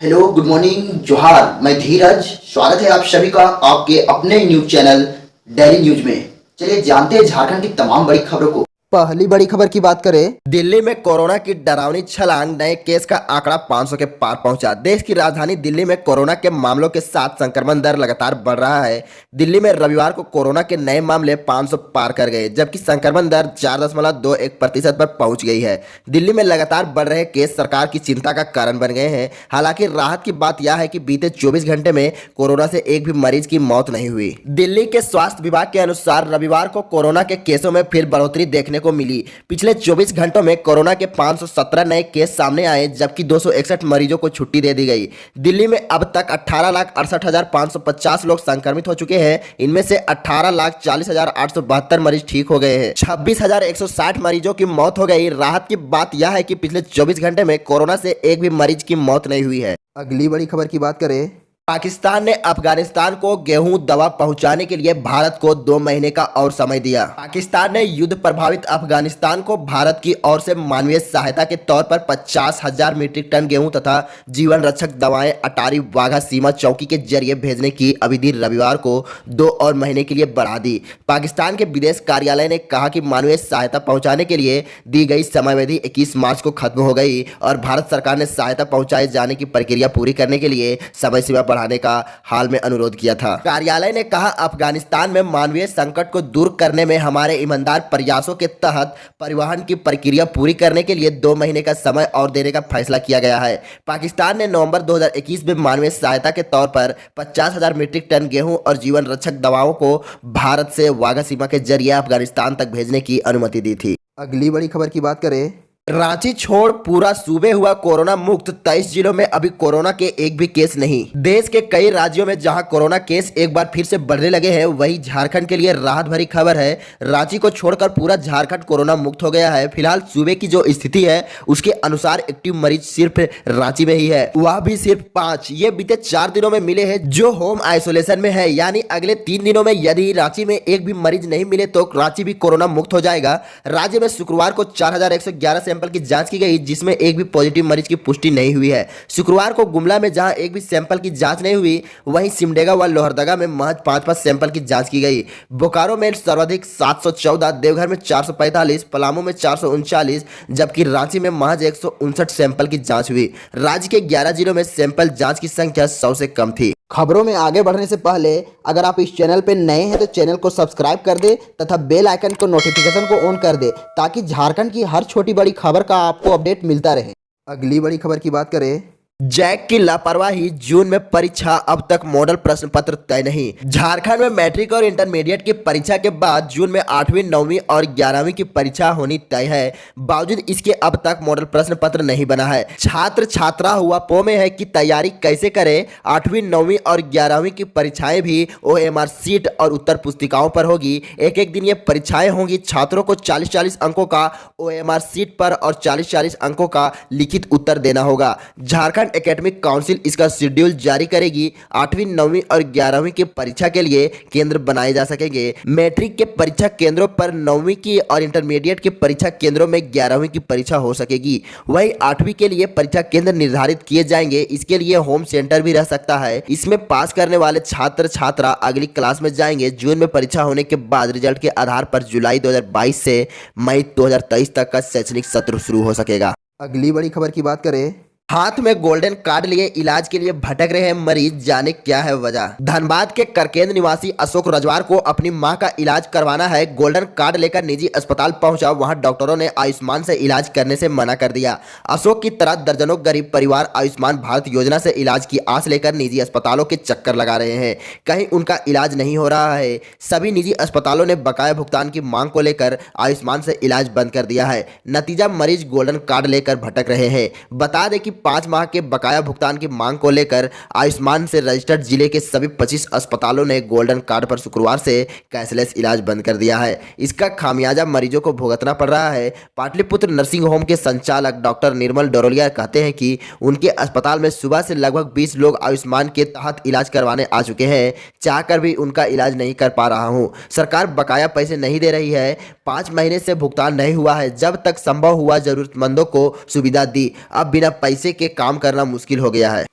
Hello, good morning, जोहार। मैं धीरज। स्वागत है आप सभी का आपके अपने न्यूज चैनल डेली न्यूज में। चलिए जानते हैं झारखंड की तमाम बड़ी खबरों को। पहली बड़ी खबर की बात करें, दिल्ली में कोरोना की डरावनी छलांग, नए केस का आंकड़ा 500 के पार पहुंचा। देश की राजधानी दिल्ली में कोरोना के मामलों के साथ संक्रमण दर लगातार बढ़ रहा है। दिल्ली में रविवार को कोरोना के नए मामले 500 पार कर गए, जबकि संक्रमण दर 4.21% पर पहुंच गई है। दिल्ली में लगातार बढ़ रहे केस सरकार की चिंता का कारण बन गए हैं। हालांकि राहत की बात यह है कि बीते 24 घंटे में कोरोना से एक भी मरीज की मौत नहीं हुई। दिल्ली के स्वास्थ्य विभाग के अनुसार रविवार को कोरोना के केसों में फिर बढ़ोतरी देखने को मिली। पिछले 24 घंटों में कोरोना के 517 नए केस सामने आए, जबकि 261 मरीजों को छुट्टी दे दी गई। दिल्ली में अब तक 18,68,550 लोग संक्रमित हो चुके हैं। इनमें से 18,40,872 मरीज ठीक हो गए हैं। 26,160 मरीजों की मौत हो गई। राहत की बात यह है कि पिछले 24 घंटे में कोरोना से एक भी मरीज की मौत नहीं हुई है। अगली बड़ी खबर की बात करें, पाकिस्तान ने अफगानिस्तान को गेहूं दवा पहुंचाने के लिए भारत को 2 महीने का और समय दिया। पाकिस्तान ने युद्ध प्रभावित अफगानिस्तान को भारत की ओर से मानवीय सहायता के तौर पर 50,000 मीट्रिक टन गेहूं तथा जीवन रक्षक दवाएं अटारी वाघा सीमा चौकी के जरिए भेजने की अवधि रविवार को 2 और महीने के लिए बढ़ा दी। पाकिस्तान के विदेश कार्यालय ने कहा कि मानवीय सहायता पहुंचाने के लिए दी गई समयावधि 21 मार्च को खत्म हो गई और भारत सरकार ने सहायता पहुंचाए जाने की प्रक्रिया पूरी करने के लिए समय सीमा बढ़ाने का हाल में अनुरोध किया था। कार्यालय ने कहा, अफगानिस्तान में मानवीय संकट को दूर करने में हमारे ईमानदार प्रयासों के तहत परिवहन की प्रक्रिया पूरी करने के लिए 2 महीने का समय और देने का फैसला किया गया है। पाकिस्तान ने नवंबर 2021 में मानवीय सहायता के तौर पर 50,000 मीट्रिक टन गेहूं और जीवन रक्षक दवाओं को भारत से वाघा सीमा के जरिए अफगानिस्तान तक भेजने की अनुमति दी थी। अगली बड़ी खबर की बात करें, रांची छोड़ पूरा सूबे हुआ कोरोना मुक्त। 23 जिलों में अभी कोरोना के एक भी केस नहीं। देश के कई राज्यों में जहां कोरोना केस एक बार फिर से बढ़ने लगे हैं, वहीं झारखंड के लिए राहत भरी खबर है। रांची को छोड़कर पूरा झारखंड कोरोना मुक्त हो गया है। फिलहाल सूबे की जो स्थिति है उसके अनुसार एक्टिव मरीज सिर्फ रांची में ही है, वह भी सिर्फ 5। ये बीते 4 दिनों में मिले हैं जो होम आइसोलेशन में है। यानी अगले 3 दिनों में यदि रांची में एक भी मरीज नहीं मिले तो रांची भी कोरोना मुक्त हो जाएगा। राज्य में शुक्रवार को 4,111 सैंपल की जांच की गई, जिसमें एक भी पॉजिटिव मरीज की पुष्टि नहीं हुई है। शुक्रवार को गुमला में जहां एक भी सैंपल की जांच नहीं हुई, वहीं सिमडेगा व लोहरदगा में महज 5-5 सैंपल की जांच की गई। बोकारो में सर्वाधिक 714, देवघर में 445, पलामू में 439, जबकि रांची में महज 159 सैंपल की जांच हुई। राज्य के 11 जिलों में सैंपल जांच की संख्या 100 से कम थी। खबरों में आगे बढ़ने से पहले अगर आप इस चैनल पर नए हैं तो चैनल को सब्सक्राइब कर दे तथा बेल आइकन को नोटिफिकेशन को ऑन कर दे, ताकि झारखंड की हर छोटी बड़ी खबर का आपको अपडेट मिलता रहे। अगली बड़ी खबर की बात करें, जैक की लापरवाही, जून में परीक्षा, अब तक मॉडल प्रश्न पत्र तय नहीं। झारखंड में मैट्रिक और इंटरमीडिएट की परीक्षा के बाद जून में 8वीं, 9वीं और 11वीं की परीक्षा होनी तय है। बावजूद इसके अब तक मॉडल प्रश्न पत्र नहीं बना है। छात्र छात्रा हुआ पो में है कि तैयारी कैसे करें। 8वीं, 9वीं और 11वीं की परीक्षाएं भी OMR सीट और उत्तर पुस्तिकाओं पर होगी। एक दिन ये परीक्षाएं होंगी। छात्रों को 40-40 अंकों का OMR सीट पर और 40-40 अंकों का लिखित उत्तर देना होगा। झारखंड एकेडमिक काउंसिल इसका शेड्यूल जारी करेगी। 8वीं, 9वीं और 11वीं की परीक्षा के लिए केंद्र बनाए जा सकेंगे। मैट्रिक के परीक्षा केंद्रों पर 9वीं की और इंटरमीडिएट के परीक्षा केंद्रों में 11वीं की परीक्षा हो सकेगी। वहीं 8वीं के लिए परीक्षा केंद्र निर्धारित किए जाएंगे। इसके लिए होम सेंटर भी रह सकता है। इसमें पास करने वाले छात्र छात्रा अगली क्लास में जाएंगे। जून में परीक्षा होने के बाद रिजल्ट के आधार पर जुलाई 2022 से मई 2023 तक का शैक्षणिक सत्र शुरू हो सकेगा। अगली बड़ी खबर की बात करें, हाथ में गोल्डन कार्ड लिए इलाज के लिए भटक रहे हैं मरीज, जाने क्या है वजह। धनबाद के करकेंद्र निवासी अशोक रजवार को अपनी मां का इलाज करवाना है। गोल्डन कार्ड लेकर निजी अस्पताल पहुंचा, वहां डॉक्टरों ने आयुष्मान से इलाज करने से मना कर दिया। अशोक की तरह दर्जनों गरीब परिवार आयुष्मान भारत योजना से इलाज की आस लेकर निजी अस्पतालों के चक्कर लगा रहे हैं। कहीं उनका इलाज नहीं हो रहा है। सभी निजी अस्पतालों ने बकाया भुगतान की मांग को लेकर आयुष्मान से इलाज बंद कर दिया है। नतीजा, मरीज गोल्डन कार्ड लेकर भटक रहे हैं। बता दें कि 5 माह के बकाया भुगतान की मांग को लेकर आयुष्मान से रजिस्टर्ड जिले के सभी 25 अस्पतालों ने गोल्डन कार्ड पर शुक्रवार से कैशलेस इलाज बंद कर दिया है। इसका खामियाजा मरीजों को भुगतना पड़ रहा है। पाटलिपुत्र नर्सिंग होम के संचालक डॉक्टर निर्मल डरोलिया कहते हैं कि उनके अस्पताल में सुबह से लगभग 20 लोग आयुष्मान के तहत इलाज करवाने आ चुके हैं। चाहकर भी उनका इलाज नहीं कर पा रहा हूं। सरकार बकाया पैसे नहीं दे रही है। 5 महीने से भुगतान नहीं हुआ है। जब तक संभव हुआ जरूरतमंदों को सुविधा दी। अब बिना पैसे के काम करना मुश्किल हो गया है।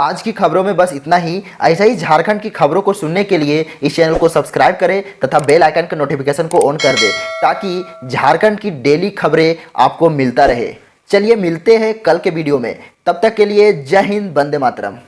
आज की खबरों में बस इतना ही। ऐसा ही झारखंड की खबरों को सुनने के लिए इस चैनल को सब्सक्राइब करें तथा बेल आइकन के नोटिफिकेशन को ऑन कर दें, ताकि झारखंड की डेली खबरें आपको मिलता रहे। चलिए मिलते हैं कल के वीडियो में, तब तक के लिए जय हिंद, वंदे मातरम।